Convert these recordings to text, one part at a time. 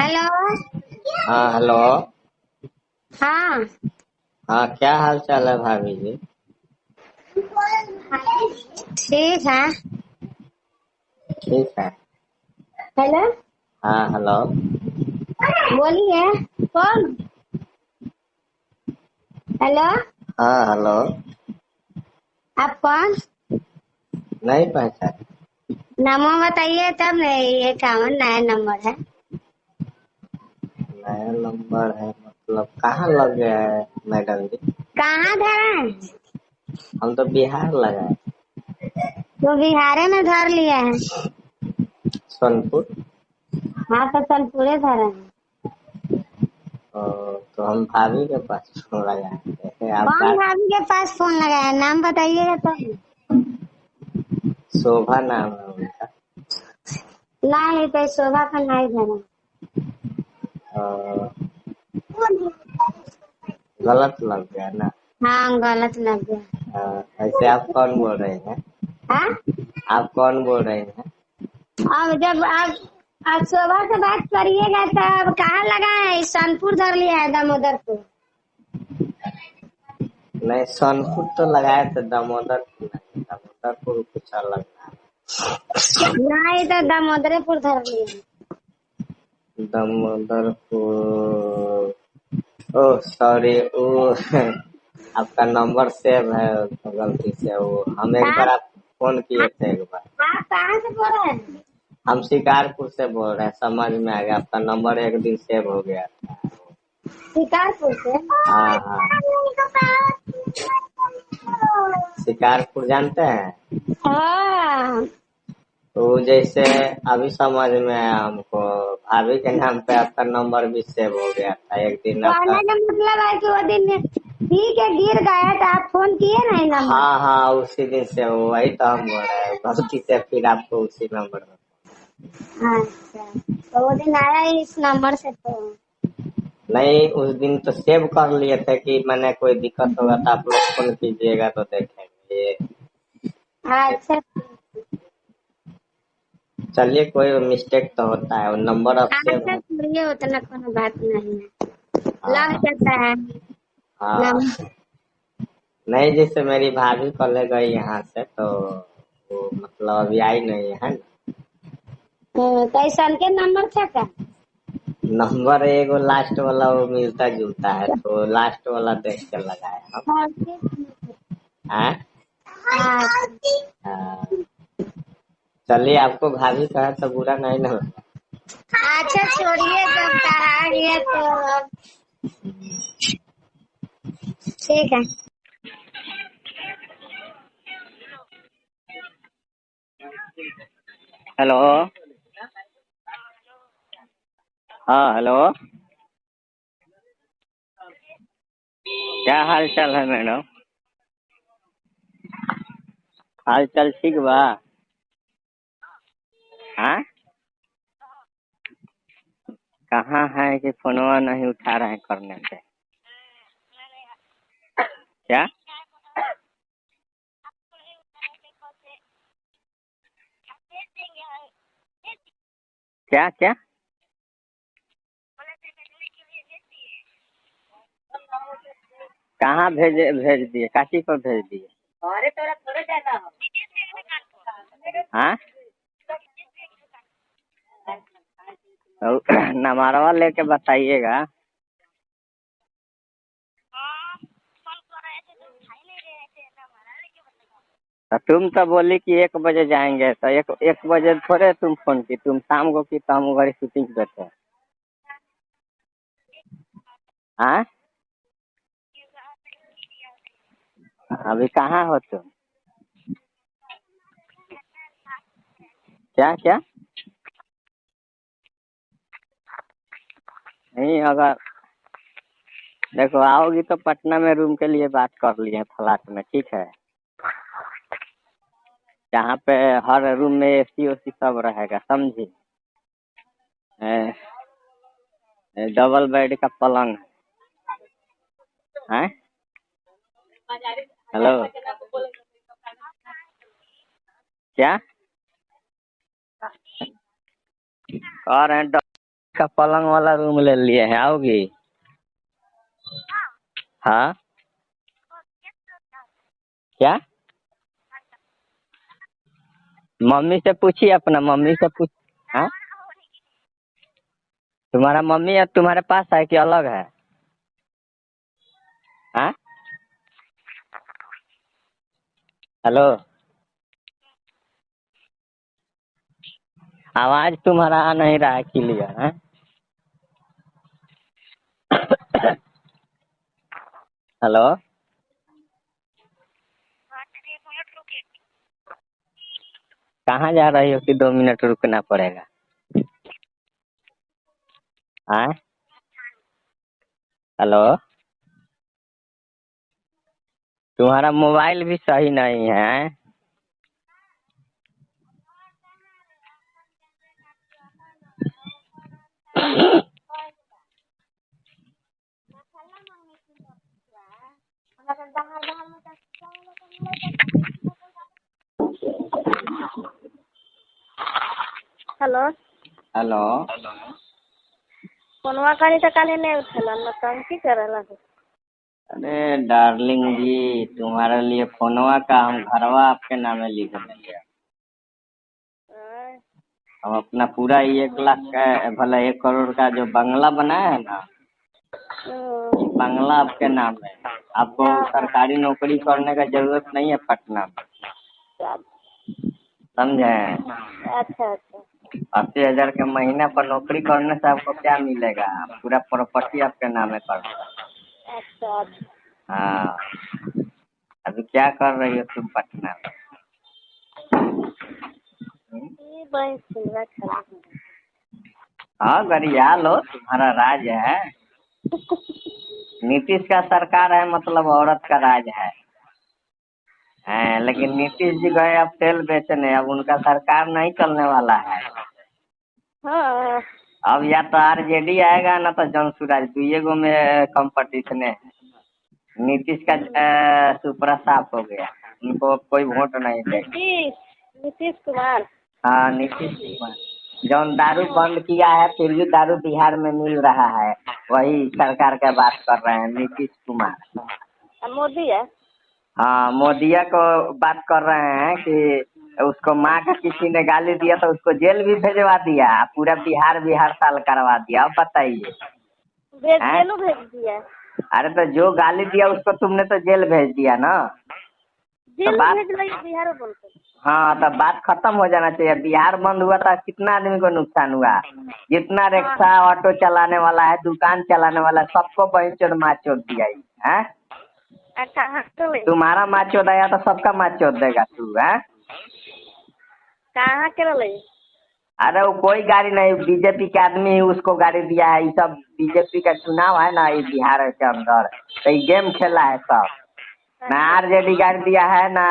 Hello. हाँ hello. हाँ हाँ क्या हाल चाल है भाभी जी? ठीक है। ठीक है। हेलो, हाँ हेलो। बोलिए कौन? हेलो, हाँ हेलो। आप कौन? नहीं पहचान? नंबर बताइए तब नहीं, ये कौन नया नंबर है? नया नंबर है मतलब कहाँ लग गया है मैडम जी? कहाँ धरा है? हम तो बिहार लगा है। तो बिहारे में धर लिया है। सोनपुर। हाँ तो सोनपुरे धरा है। तो हम भाभी के पास फोन लगाए थे आप कौन बात। भाभी के पास फोन लगाया? नाम बताइएगा तब। शोभा नाम है उनका। नहीं तो शोभा का नहीं धरा। अ, गलत लग गया ना। हाँ गलत लग गया। ऐसे आप कौन बोल रहे हैं? हाँ, आप कौन बोल रहे हैं? अब जब आप शोभा से बात करिएगा तब कहाँ लगा है? सोनपुर धर लिया है, दामोदरपुर। नहीं सोनपुर तो लगाए थे, दामोदरपुर नहीं, दामोदरपुर कुछ अलग था। नहीं तो दामोदरपुर धर लिया है। दामोदरपुर। ओह सॉरी वो आपका नंबर सेव है तो गलती से वो हम एक बार आप आप फोन किए थे एक बार। आप कहाँ से बोल रहे हैं? हम शिकारपुर से बोल रहे हैं, समझ में आ गया आपका नंबर एक दिन सेव हो गया था। शिकारपुर से। हाँ हाँ। शिकारपुर जानते हैं? हाँ, तो जैसे अभी समझ में आया हमको, भाभी के नाम पे आपका नंबर भी सेव हो गया था एक दिन आपका। कहने का मतलब है कि वो दिन ठीक है गिर गया तो आप फोन किए नहीं नंबर। हाँ हाँ उसी दिन से वही तो हम बोल रहे हैं, गलती से फिर आपको उसी नंबर में। अच्छा, तो वो दिन आया ही इस नंबर से तो। नहीं उस दिन तो सेव कर लिए थे कि मैंने कोई दिक्कत होगा तो आप लोग फोन कीजिएगा तो देखेंगे ये। अच्छा चलिए कोई मिस्टेक तो होता है, वो नंबर अब सेव अच्छा, है। छोड़िए उतना कोनो बात नहीं है। लग हाँ जाता है नंबर। हाँ। नहीं जैसे मेरी भाभी कल गई यहाँ से तो वो मतलब अभी आई नहीं है ना। कैसन के नंबर था का? नंबर एगो लास्ट वाला वो मिलता जुलता है तो लास्ट वाला देख के लगाए हम। हाँ? हाँ। चलिए आपको भाभी कहे तो बुरा नहीं ना होगा। अच्छा छोड़िए, जब कहा गया तो अब ठीक है। हेलो। हाँ हेलो। क्या हाल चाल है मैडम? हाल चाल ठीक बा? हाँ? कहाँ है कि फोनवा नहीं उठा रहे हैं करने पे? क्या क्या क्या? कहाँ भेज दिए, काशी पर भेज दिए? अरे तोरा थोड़े जाना हो। हाँ तो नंबरवा लेके बताइएगा। तो तुम तो बोली कि 1 बजे जाएंगे तो एक बजे थोड़े तुम फोन की, तुम शाम को की तो हम घरी शूटिंग पे थे। हाँ अभी कहाँ हो तुम? क्या क्या? नहीं अगर देखो आओगी तो पटना में रूम के लिए बात कर लिए फ्लैट में, ठीक है? जहाँ पे हर रूम में एसी ओसी सब रहेगा, समझी? डबल बेड का पलंग है। हेलो। क्या कह रहे हैं? का पलंग वाला रूम ले लिए हैं, आओगी? हाँ, क्या? मम्मी से पूछिए, अपना मम्मी से पूछ। हाँ, तुम्हारा मम्मी अब तुम्हारे पास है कि अलग है? हाँ, हेलो, आवाज तुम्हारा आ नहीं रहा है क्लियर है। हेलो, कहाँ जा रही हो कि 2 मिनट रुकना पड़ेगा? हाँ, हेलो, तुम्हारा मोबाइल भी सही नहीं है। हेलो हेलो, फोनवा करी तो काले नहीं उठेला नौटंकी करेला। अरे डार्लिंग जी, तुम्हारे लिए फोनवा का हम घरवा आपके नामे लिख देंगे। हम अपना पूरा 1 लाख का, भला 1 करोड़ का जो बंगला बनाया है ना, बंगला आपके नाम है। आपको सरकारी नौकरी करने का जरूरत नहीं है पटना में, समझे? अच्छा अच्छा 80,000 के महीना पर नौकरी करने से आपको क्या मिलेगा? पूरा प्रॉपर्टी आपके नाम है कर। अच्छा। हाँ, अभी क्या कर रही हो तुम पटना में? ये बहन सिलवा खराब हाँ, गरिया लो, तुम्हारा राज है। नीतीश का सरकार है, मतलब औरत का राज है। लेकिन नीतीश जी गए अब तेल बेचने, अब उनका सरकार नहीं चलने वाला है। हाँ अब या तो आरजेडी आएगा ना तो जनसुराज, दुइये में कंपटीशन है। नीतीश का सुपरा साफ हो गया, उनको कोई वोट नहीं देगा। नीतीश नीतीश कुमार। हाँ, नीतीश कुमार जौन दारू बंद किया है, फिर भी दारू बिहार में मिल रहा है, वही सरकार का बात कर रहे हैं नीतीश कुमार। मोदी है। हाँ, मोदिया को बात कर रहे हैं कि उसको माँ का किसी ने गाली दिया तो उसको जेल भी भेजवा दिया, पूरा बिहार साल करवा दिया। अब बताइए, जेलू भेज दिया। अरे तो जो गाली दिया उसको तुमने तो जेल भेज दिया ना, तो जेल बात, भेज दिया बिहार बोलते। हाँ, तो बात खत्म हो जाना चाहिए। बिहार बंद हुआ था, कितना आदमी को नुकसान हुआ? जितना रिक्शा ऑटो चलाने वाला है, दुकान चलाने वाला है, सबको बहिंचोद मार चोद दिया है। तुम्हारा मार चोद आया तो सबका मार चोद देगा तू है? कहाँ के रहे? अरे वो कोई गाड़ी नहीं, बीजेपी के आदमी ही उसको गाड़ी दिया है। ये सब बीजेपी का चुनाव है ना, ये बिहार के अंदर, तो ये गेम खेला है सब। ना आरजेडी गाड़ी दिया है, ना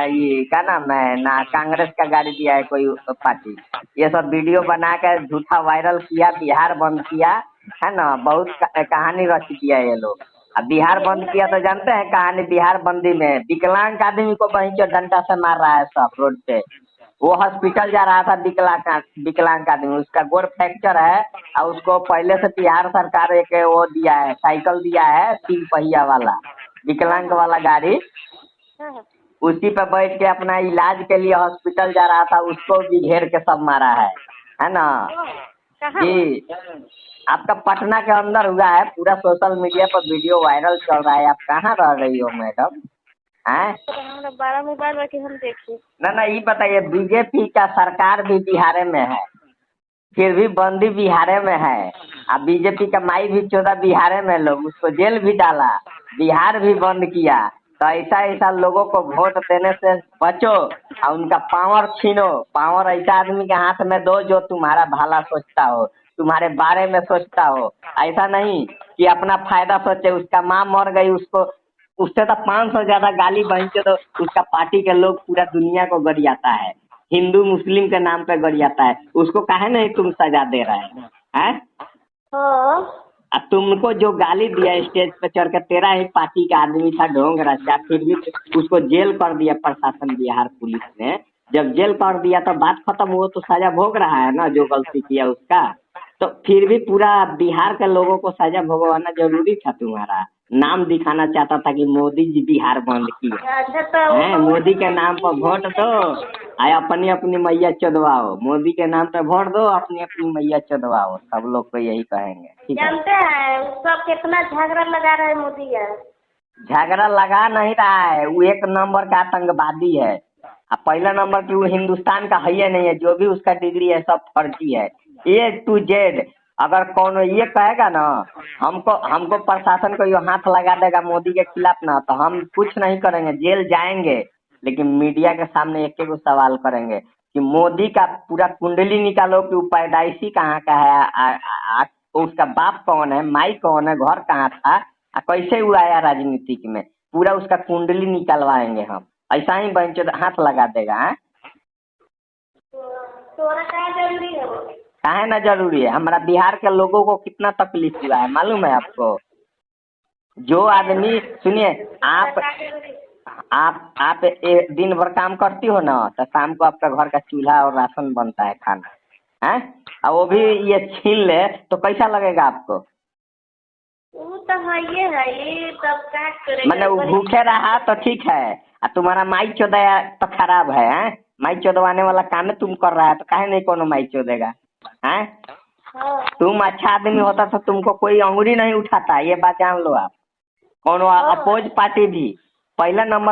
ये क्या नाम है, ना कांग्रेस का गाड़ी दिया है कोई पार्टी। ये सब वीडियो बना कर झूठा वायरल किया, बिहार बंद किया है ना, बहुत कहानी रच दिया ये लोग। अब बिहार बंद किया तो जानते हैं कहानी, बिहार बंदी में विकलांग आदमी को वहीं के डंडा से मार रहा है सब रोड पे। वो हॉस्पिटल जा रहा था, विकलांग आदमी, उसका गोड़ फ्रैक्चर है और उसको पहले से बिहार सरकार एक वो दिया है, साइकिल दिया है 3 पहिया वाला, विकलांग वाला गाड़ी। उसी पे बैठ के अपना इलाज के लिए हॉस्पिटल जा रहा था, उसको भी घेर के सब मारा है ना जी। आपका पटना के अंदर हुआ है, पूरा सोशल मीडिया पर वीडियो वायरल चल रहा है। आप कहाँ रह रही हो मैडम? हैं? 12 मोबाइल रखे हम देखिए। ना ये बताइए, बीजेपी का सरकार भी बिहार में है, फिर भी बंदी बिहार में है। अब बीजेपी का माई भी 14 बिहार में, लोग उसको जेल भी डाला, बिहार भी बंद किया। तो ऐसा लोगों को वोट देने से बचो और उनका पावर छीनो। पावर ऐसा आदमी के हाथ में दो जो तुम्हारा भला सोचता हो, तुम्हारे बारे में सोचता हो। ऐसा नहीं कि अपना फायदा सोचे। उसका माँ मर गई, उसको उससे तो 500 ज्यादा गाली बहनचे तो उसका पार्टी के लोग पूरा दुनिया को गरियाता है, हिंदू मुस्लिम के नाम पे गरियाता है। उसको काहे नहीं तुम सजा दे रहे हैं? अब तुमको जो गाली दिया स्टेज पे चढ़ के, तेरा ही पार्टी का आदमी था, ढोंग रचा, फिर भी उसको जेल कर दिया प्रशासन, बिहार पुलिस ने। जब जेल कर दिया तो बात खत्म हुआ, तो सजा भोग रहा है ना जो गलती किया उसका। तो फिर भी पूरा बिहार के लोगों को सजा भुगवाना जरूरी था तुम्हारा। नाम दिखाना चाहता था कि मोदी जी बिहार बंद किए अच्छा तो हैं, मोदी के नाम पर वोट दो, आया अपनी अपनी मैया चोदवाओ, मोदी के नाम पे वोट दो, अपनी अपनी मैया चोदवाओ, सब लोग को यही कहेंगे, ठीक है। जानते हैं सब कितना झगड़ा लगा रहे हैं मोदी है। झगड़ा लगा नहीं रहा है, वो एक नंबर का आतंकवादी है। पहला नंबर की वो हिंदुस्तान का है ही नहीं है, जो भी उसका डिग्री है सब फर्जी है, A to Z। अगर कौन ये कहेगा ना हमको हमको प्रशासन को ये हाथ लगा देगा मोदी के खिलाफ ना, तो हम कुछ नहीं करेंगे, जेल जाएंगे, लेकिन मीडिया के सामने एक एक सवाल करेंगे कि मोदी का पूरा कुंडली निकालो कि वो पैदाइशी कहाँ का है, उसका बाप कौन है, माई कौन है, घर कहाँ था, कैसे वो आया राजनीतिक में, पूरा उसका कुंडली निकलवाएंगे हम। ऐसा ही बंचो हाथ लगा देगा है। तोरा क्या जरूरी है वो? काहे ना जरूरी है, हमारा बिहार के लोगों को कितना तकलीफ हुआ है मालूम है आपको। जो आदमी सुनिए, आप दिन भर काम करती हो ना, तो शाम को आपका घर का चूल्हा और राशन बनता है खाना है, और वो भी ये छीन ले तो कैसा लगेगा आपको। वो तो है ये तब क्या करेगा। मतलब वो भूखे रहा तो ठीक है, तुम्हारा माई चोदया तो खराब है, हैं? माई चोदवाने वाला काम है तुम कर रहा है, तो काहे नहीं कोनो माई चोदेगा हैं? हाँ। तुम अच्छा आदमी होता तो तुमको कोई अंगुली नहीं उठाता, ये बात जान लो आप। कोनो अपोज पार्टी भी पहला नंबर